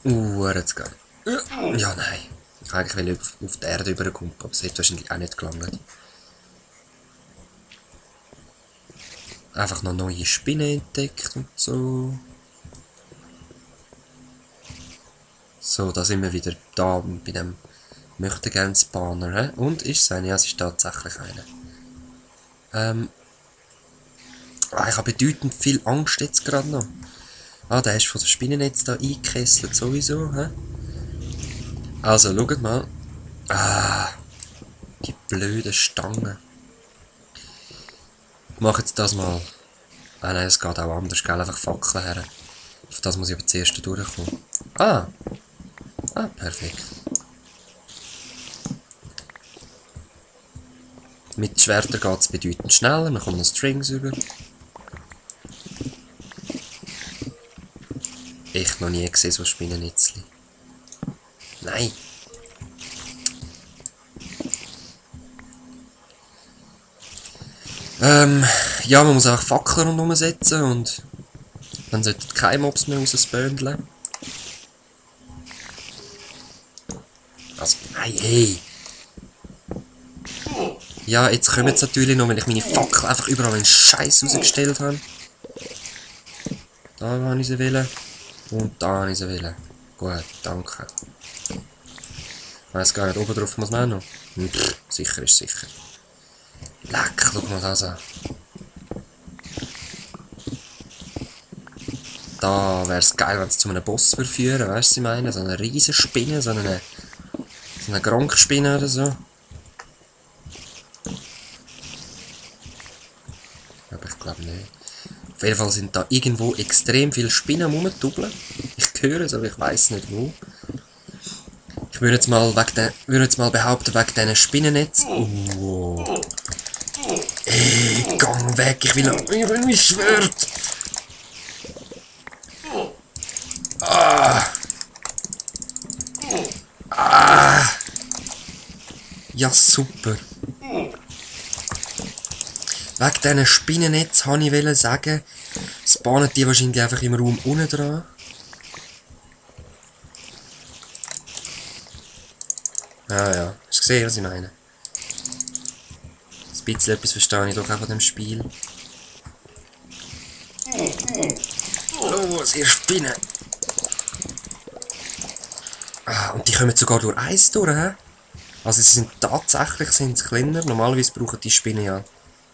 Jetzt gehen. Ja, nein. Ich wollte eigentlich auf die Erde überkommen, aber es hat wahrscheinlich auch nicht gelangt. Einfach noch neue Spinnen entdeckt und so. So, da sind wir wieder da bei dem möchte gerne Spawner. Und ist es eine? Ja, es ist tatsächlich eine. Ich habe bedeutend viel Angst jetzt gerade noch. Der ist von der Spinnennetz da eingekesselt sowieso. He? Also, schaut mal. Die blöden Stangen. Ich mache jetzt das mal. Nein, es geht auch anders, gell? Einfach Fackeln her. Auf das muss ich aber zuerst durchkommen. Perfekt. Mit Schwertern geht es bedeutend schneller, man kommt noch Strings über. Echt noch nie gesehen, so Spinnennetzli. Nein! Ja, man muss auch Fackeln rundherum setzen und dann sollten keine Mobs mehr rausspöndeln. Also, nein, hey! Ja, jetzt kommen es natürlich noch, weil ich meine Fackel einfach überall einen Scheiß rausgestellt habe. Da habe ich sie wählen. Und da habe ich sie wählen. Gut, danke. Ich weiss gar nicht, oben drauf muss man auch noch. Sicher ist sicher. Leck, schau mal das an. Da wäre es geil, wenn es zu einem Boss verführen, weißt du, was ich meine? So eine riesen Spinne, so eine Gronkspinne oder so. Aber ich glaube nicht. Auf jeden Fall sind da irgendwo extrem viele Spinnen am rumtubbeln. Ich höre es, aber ich weiß nicht wo. Ich würde jetzt mal behaupten, wegen diesen Spinnennetz. Oh. Ey, gang weg, ich will mein Schwert. Ja, super. Wegen diesen Spinnennetz wollte ich sagen, spawnen die wahrscheinlich einfach im Raum unten dran. Ja. Hast du gesehen, was ich meine? Ein bisschen etwas verstehe ich doch auch von dem Spiel. Los, ihr Spinnen! Und die kommen sogar durch Eis durch, hä? Also sie sind tatsächlich kleiner. Normalerweise brauchen die Spinnen ja...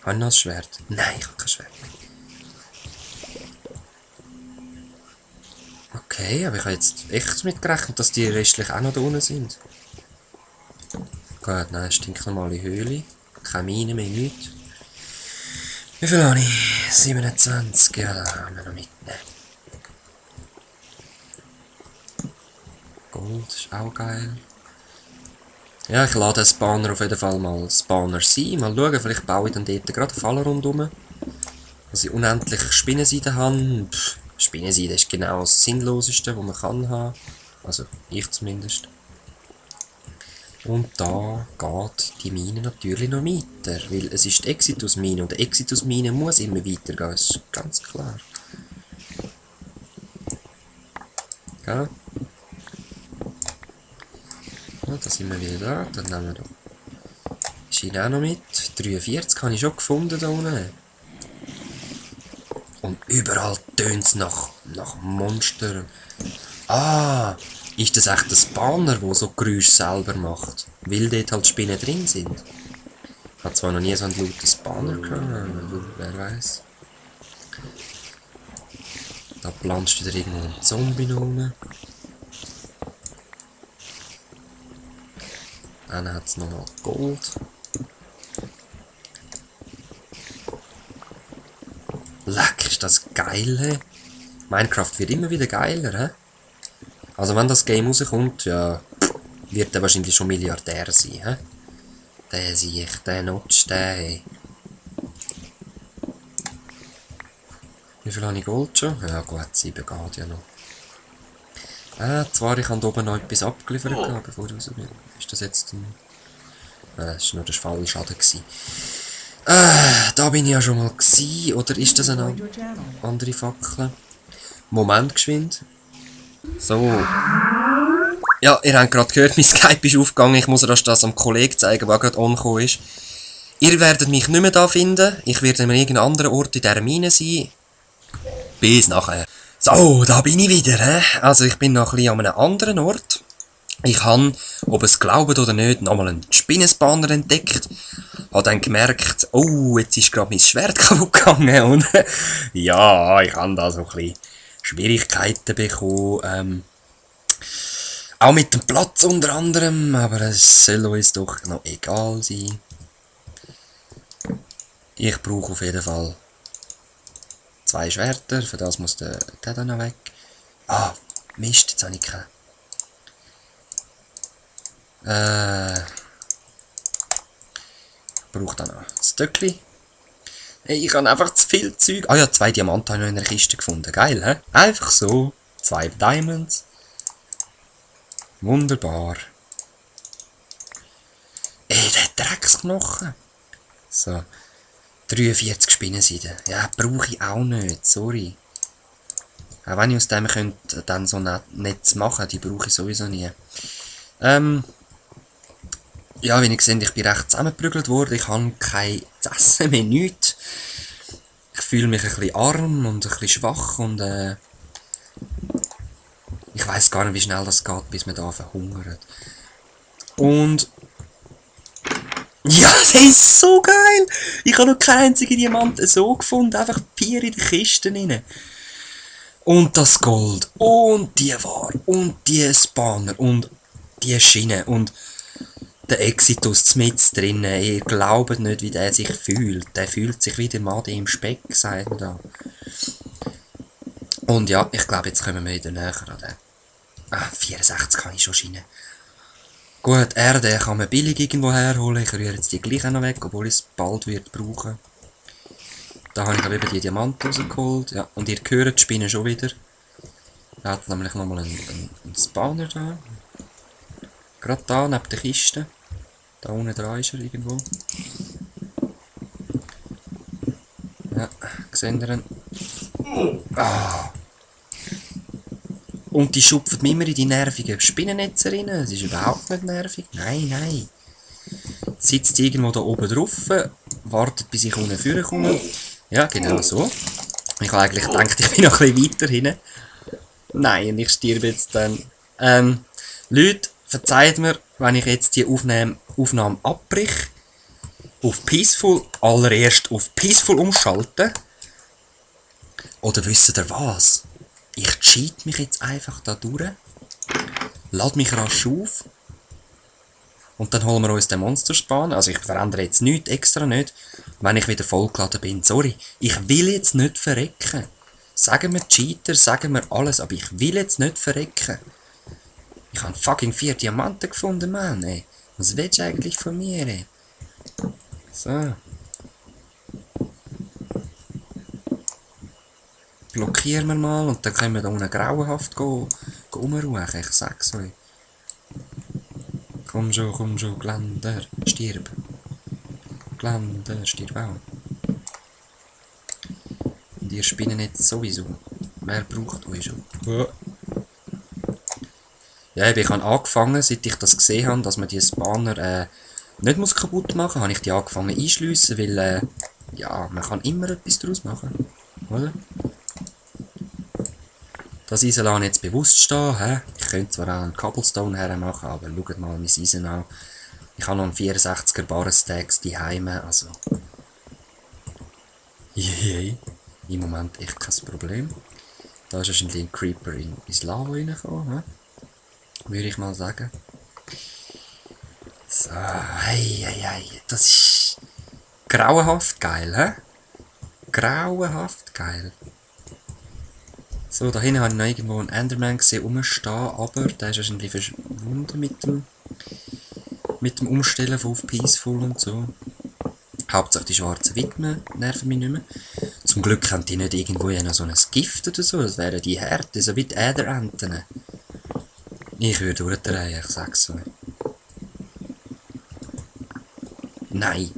Habe ich noch ein Schwert? Nein, ich habe kein Schwert. Okay, aber ich habe jetzt echt damit gerechnet, dass die restlich auch noch da unten sind. Gut, nein, stinknormale Höhle. Keine Mine mehr, nichts. Wie viel habe ich? 27, ja, da haben wir noch mitnehmen. Gold ist auch geil. Ja, ich lade den Spawner auf jeden Fall mal Spawner sein. Mal schauen, vielleicht baue ich dann dort gerade eine Falle rundherum. Dass ich unendlich Spinnenseiden habe. Spinnenseiden ist genau das Sinnloseste, was man kann haben. Also, ich zumindest. Und da geht die Mine natürlich noch weiter, weil es ist die Exitus-Mine und die Exitus-Mine muss immer weitergehen, das ist ganz klar. Ja. Ja, da sind wir wieder da, dann nehmen wir doch. Ist ihn auch noch mit. 43 habe ich schon gefunden da unten. Und überall tönt es nach Monstern. Ist das echt der Spawner, der so Geräusche selber macht? Weil dort halt Spinnen drin sind. Ich habe zwar noch nie so einen lauten Spawner gehört, aber wer weiß. Da planscht wieder irgendwo ein Zombie rum. Dann hat es nochmal Gold. Leck, ist das geil, he? Minecraft wird immer wieder geiler, he? Also wenn das Game rauskommt, ja, wird er wahrscheinlich schon Milliardär sein, he? Der sich, der nutzt, der. Wie viel habe ich Gold schon? Ja gut, 7 geht ja noch. Zwar, ich habe da oben noch etwas abgeliefert, bevor du raus bist. Ist das jetzt ein... das war nur der falsche Schaden. Da bin ich ja schon mal gewesen. Oder ist das eine andere Fackel? Moment, geschwind. So. Ja, ihr habt gerade gehört, mein Skype ist aufgegangen. Ich muss das am Kollegen zeigen, der gerade angekommen ist. Ihr werdet mich nicht mehr da finden. Ich werde an irgendeinem anderen Ort in dieser Mine sein. Bis nachher. So, da bin ich wieder. Also ich bin noch ein bisschen an einem anderen Ort. Ich habe, ob es glaubt oder nicht, nochmal einen Spinnenspanner entdeckt. Habe dann gemerkt, oh, jetzt ist gerade mein Schwert kaputt gegangen. Und ja, ich habe da so ein bisschen Schwierigkeiten bekommen. Auch mit dem Platz unter anderem, aber es soll uns doch noch egal sein. Ich brauche auf jeden Fall 2 Schwerter, für das muss der dann noch weg. Ah, Mist, jetzt habe ich keinen. Ich brauche dann noch ein Stöckli. Hey, ich habe einfach zu viel Zeug. Ah ja, 2 Diamanten habe ich noch in einer Kiste gefunden. Geil, hä? Einfach so. 2 Diamonds. Wunderbar. Ey, der Drecksknochen. So. 43 Spinnenseiden. Ja, brauche ich auch nicht. Sorry. Auch wenn ich aus dem könnte dann so Netz machen, die brauche ich sowieso nie. Ja, wie ihr seht, ich bin recht zusammengeprügelt worden. Ich habe kein zu essen mehr, nichts. Ich fühle mich ein bisschen arm und ein bisschen schwach und ich weiss gar nicht, wie schnell das geht, bis man da verhungert. Und ja, das ist so geil! Ich habe noch keinen einzigen Diamanten so gefunden, einfach 4 in die Kisten rein. Und das Gold, und die Ware, und die Spanner, und die Schiene, und der Exitus mit drinnen. Ihr glaubt nicht, wie der sich fühlt. Der fühlt sich wie der Made im Speck, sagt man da. Und ja, ich glaube, jetzt kommen wir wieder näher an den. 64 kann ich schon scheinen. Gut, Erde kann man billig irgendwo herholen. Ich rühre jetzt die gleich noch weg, obwohl ich es bald wird brauchen. Da habe ich eben die Diamanten rausgeholt. Ja, und ihr hört die Spinne schon wieder. Da hat nämlich nochmal einen Spawner da. Gerade da, neben der Kiste. Da unten dran ist er irgendwo. Ja, seht ihr ihn? Ah. Und die schupfen mich immer in die nervigen Spinnennetze rein. Das ist überhaupt nicht nervig. Nein, nein. Sitzt irgendwo da oben drauf, wartet bis ich unten vorne komme. Ja, genau so. Ich habe eigentlich gedacht, ich bin noch ein bisschen weiter hinten. Nein, ich sterbe jetzt dann. Leute, verzeiht mir, wenn ich jetzt die Aufnahme abbreche. Auf Peaceful, allererst auf Peaceful umschalten. Oder wisst ihr was? Ich cheat mich jetzt einfach da durch. Lade mich rasch auf. Und dann holen wir uns den Monsterspan. Also ich verändere jetzt nichts extra nicht, wenn ich wieder vollgeladen bin. Sorry, ich will jetzt nicht verrecken. Sagen wir Cheater, sagen wir alles, aber ich will jetzt nicht verrecken. Ich habe fucking 4 Diamanten gefunden, Mann, ey. Was willst du eigentlich von mir, ey? So. Blockieren wir mal und dann können wir da unten grauenhaft rumruhen. Ich sag's euch. Komm schon, Gländer, stirb. Gländer, stirb auch. Und ihr Spinnen jetzt sowieso. Wer braucht euch schon? Ja, ich habe angefangen, seit ich das gesehen habe, dass man die Spawner nicht muss kaputt machen muss, habe ich die angefangen einschliessen, weil ja, man kann immer etwas daraus machen, oder? Das Eisen lasse ich jetzt bewusst stehen. He? Ich könnte zwar auch einen Cobblestone hermachen, aber schaut mal mein Eisen an. Ich habe noch einen 64er Barren-Stacks daheim, also... Yay. Im Moment echt kein Problem. Da ist wahrscheinlich ein Creeper ins Lava reingekommen, würde ich mal sagen. So, hey, das ist... grauenhaft geil, hä? Grauenhaft geil. So, da hinten habe ich noch irgendwo einen Enderman gesehen rumstehen, aber der ist wahrscheinlich verschwunden mit dem Umstellen von auf Peaceful und so. Hauptsächlich die schwarzen Widmen nerven mich nicht mehr. Zum Glück haben die nicht irgendwo noch so ein Gift oder so, das wären die Härte, so wie die Äderenten. Ich würde durchdrehen, ich sag's so. Nein.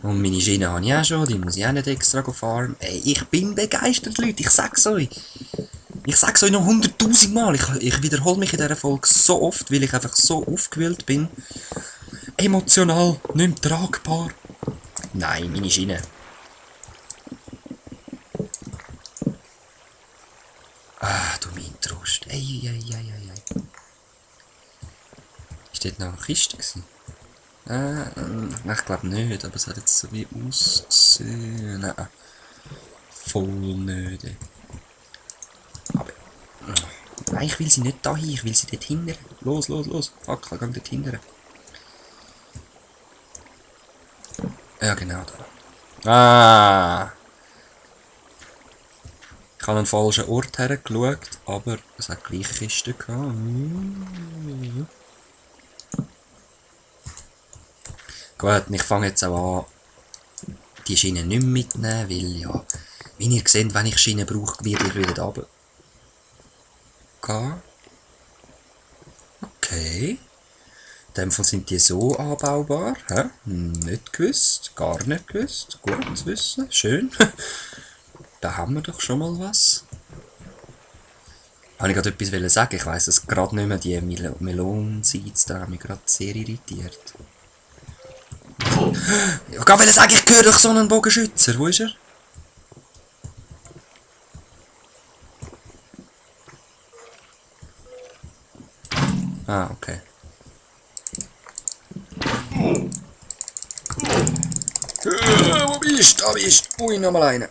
Und meine Schiene habe ich auch schon, die muss ich auch nicht extra fahren. Ey, ich bin begeistert, Leute, ich sag's euch. Ich sag's euch noch 100'000 Mal. Ich wiederhole mich in dieser Folge so oft, weil ich einfach so aufgewühlt bin. Emotional, nicht mehr tragbar. Nein, meine Schiene. Ah, du mein Trost. Ei. Ist dort noch eine Kiste gewesen? Ich glaube nicht, aber es hat jetzt so wie ausgesehen. Nein. Voll nicht. Aber. Nein, ich will sie nicht da hin, ich will sie dort hindern. Los. Fuck, ich geh dort hindern. Ja, genau da. Ah! Ich habe an den falschen Ort hergeschaut, aber es hat gleich Kisten gehabt. Gut, ich fange jetzt auch an, die Schiene nicht mehr mitnehmen, weil ja, wie ihr seht, wenn ich Schiene brauche, werde ich wieder runter gehen. Okay. In dem Fall sind die so anbaubar. Hä? Nicht gewusst, gar nicht gewusst. Gut zu wissen, schön. Da haben wir doch schon mal was. Habe ich gerade etwas sagen? Ich weiss es gerade nicht mehr. Die Melon-Seeds da haben mich gerade sehr irritiert. Ich wollte sagen, ich gehöre doch so einen Bogenschützer. Wo ist er? Ah, okay. Wo bist du? Da bist du. Ui, nochmal eine.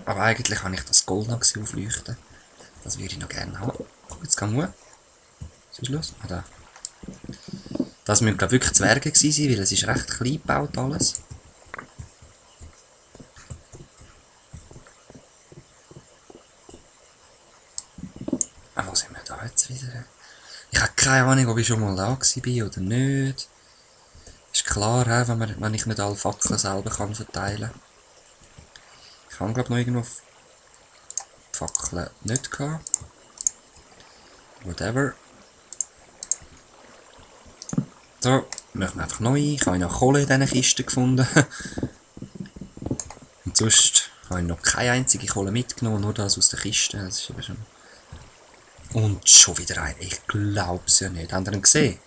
Aber eigentlich habe ich das Gold noch aufleuchten. Das würde ich noch gerne haben. Jetzt kann man. Was ist los? Ah, da. Das müssen, glaube ich, wirklich Zwerge gewesen sein, weil es ist recht klein gebaut alles. Ah, wo sind wir da jetzt wieder? Ich habe keine Ahnung, ob ich schon mal da war oder nicht. Ist klar, wenn ich nicht alle Fackeln selber verteilen kann. Ich habe, glaube ich, noch irgendwo Fackeln nicht gehabt. Whatever. So, machen wir einfach neu. Ich habe noch Kohle in diesen Kisten gefunden. Und sonst habe ich noch keine einzige Kohle mitgenommen, nur das aus der Kiste. Das ist eben schon... Und schon wieder ein. Ich glaube es ja nicht. Habt ihr ihn gesehen?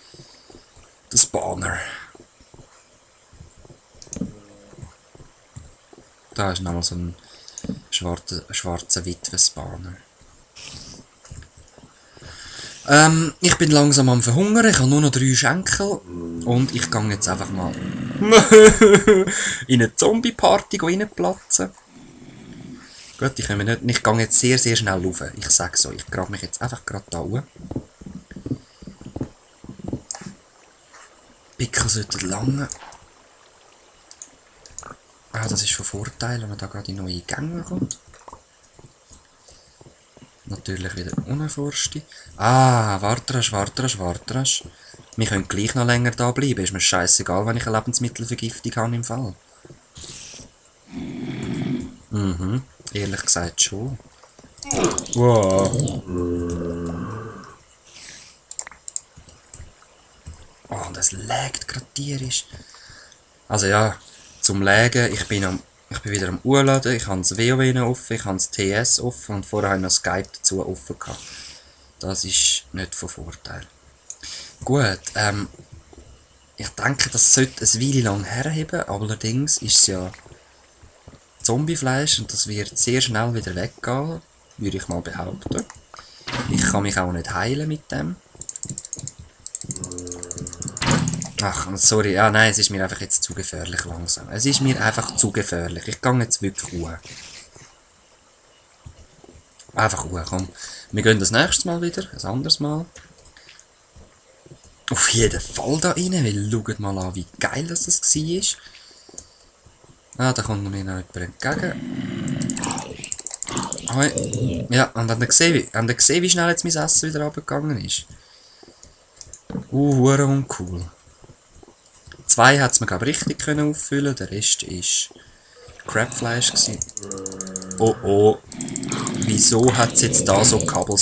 Der Spawner. Da ist nochmal so ein schwarzer Witwen-Spawner. Ich bin langsam am Verhungern, ich habe nur noch 3 Schenkel und ich gehe jetzt einfach mal in eine Zombie-Party reinplatzen. Gut, ich gehe jetzt sehr, sehr schnell rauf. Ich sage so, ich grabe mich jetzt einfach gerade da hoch. Pickel sollten lange. Ah, das ist von Vorteil, wenn man da gerade in neue Gänge kommt. Natürlich wieder unerforschte. Ah, warte rasch. Wir können gleich noch länger da bleiben. Ist mir scheißegal, wenn ich eine Lebensmittelvergiftung habe im Fall. Mhm, ehrlich gesagt schon. Wow. Oh, und es laggt gerade tierisch. Also ja, zum Lägen, ich bin wieder am Urladen, ich habe das WoW noch offen, ich habe das TS offen und vorher habe ich noch Skype dazu offen gehabt. Das ist nicht von Vorteil. Gut, ich denke, das sollte eine Weile lang herheben, allerdings ist es ja Zombiefleisch und das wird sehr schnell wieder weggehen, würde ich mal behaupten. Ich kann mich auch nicht heilen mit dem. Ach, sorry, ja nein, es ist mir einfach jetzt zu gefährlich langsam. Es ist mir einfach zu gefährlich. Ich gehe jetzt wirklich hoch. Einfach hoch, komm. Wir gehen das nächste Mal wieder, ein anderes Mal. Auf jeden Fall da rein, weil schaut mal an, wie geil das war. Ah, da kommt mir noch jemand entgegen. Ja, und habt ihr gesehen, wie schnell jetzt mein Essen wieder runtergegangen ist? Hure uncool. 2 hat es mir, glaube ich, richtig können auffüllen. Der Rest war Crabfleisch. Oh oh. Wieso hat es jetzt da so Kabels?